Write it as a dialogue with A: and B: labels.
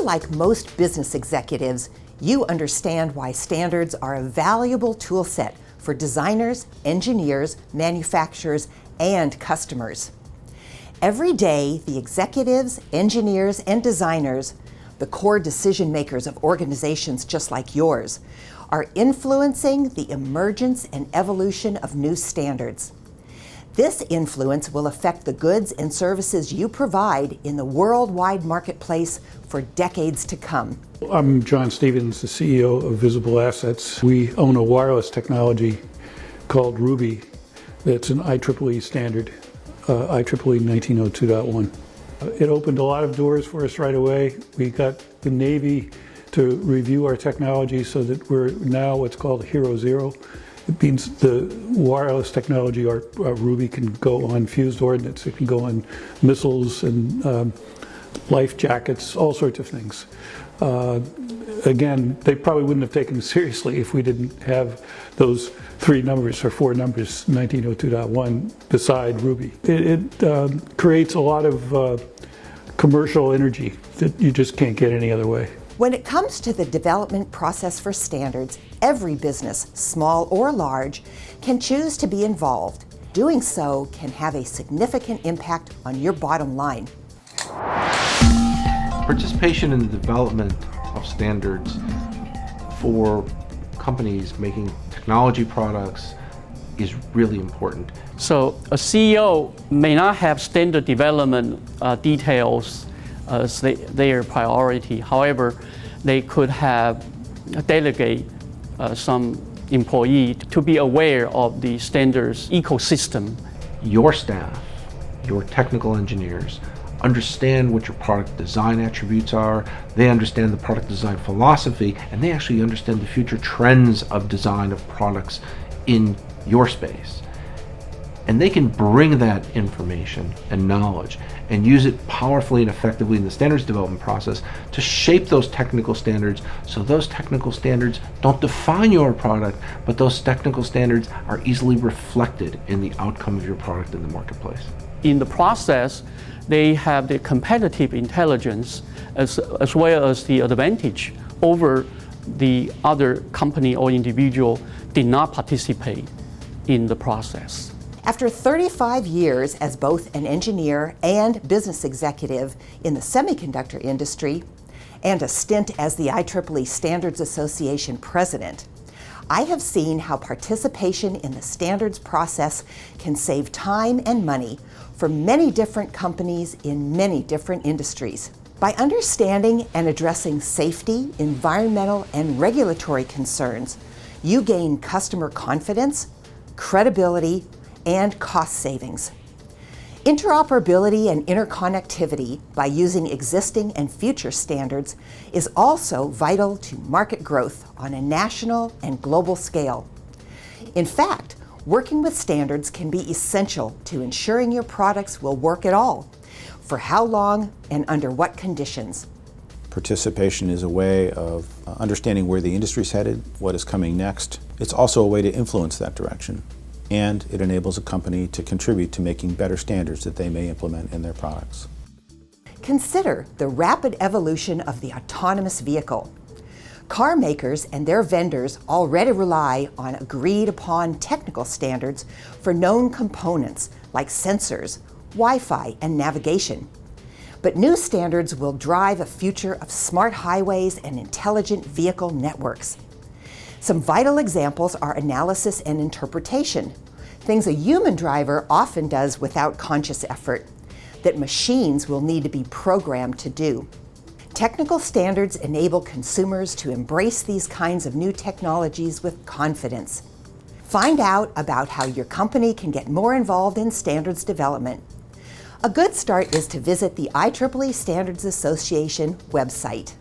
A: like most business executives, you understand why standards are a valuable tool set for designers, engineers, manufacturers, and customers. Every day, the executives, engineers, and designers, the core decision makers of organizations just like yours, are influencing the emergence and evolution of new standards. This influence will affect the goods and services you provide in the worldwide marketplace for decades to come.
B: I'm John Stevens, the CEO of Visible Assets. We own a wireless technology called Ruby that's an IEEE standard, IEEE 1902.1. It opened a lot of doors for us right away. We got the Navy to review our technology so that we're now what's called Hero Zero. It means the wireless technology, our Ruby, can go on fused ordnance, it can go on missiles and life jackets, all sorts of things. Again, they probably wouldn't have taken it seriously if we didn't have those three numbers or four numbers, 1902.1, beside Ruby. It creates a lot of commercial energy that you just can't get any other way.
A: When it comes to the development process for standards, every business, small or large, can choose to be involved. Doing so can have a significant impact on your bottom line.
C: Participation in the development of standards for companies making technology products is really important.
D: So a CEO may not have standard development details as their priority. However, they could have delegate some employee to be aware of the standards ecosystem.
C: Your staff, your technical engineers, understand what your product design attributes are, they understand the product design philosophy, and they actually understand the future trends of design of products in your space. And they can bring that information and knowledge and use it powerfully and effectively in the standards development process to shape those technical standards, so those technical standards don't define your product, but those technical standards are easily reflected in the outcome of your product in the marketplace.
D: In the process, they have the competitive intelligence as well as the advantage over the other company or individual did not participate in the process.
A: After 35 years as both an engineer and business executive in the semiconductor industry, and a stint as the IEEE Standards Association president, I have seen how participation in the standards process can save time and money for many different companies in many different industries. By understanding and addressing safety, environmental, and regulatory concerns, you gain customer confidence, credibility, and cost savings. Interoperability and interconnectivity by using existing and future standards is also vital to market growth on a national and global scale. In fact, working with standards can be essential to ensuring your products will work at all, for how long and under what conditions.
E: Participation is a way of understanding where the industry is headed, what is coming next. It's also a way to influence that direction. And it enables a company to contribute to making better standards that they may implement in their products.
A: Consider the rapid evolution of the autonomous vehicle. Car makers and their vendors already rely on agreed-upon technical standards for known components like sensors, Wi-Fi, and navigation. But new standards will drive a future of smart highways and intelligent vehicle networks. Some vital examples are analysis and interpretation, things a human driver often does without conscious effort, that machines will need to be programmed to do. Technical standards enable consumers to embrace these kinds of new technologies with confidence. Find out about how your company can get more involved in standards development. A good start is to visit the IEEE Standards Association website.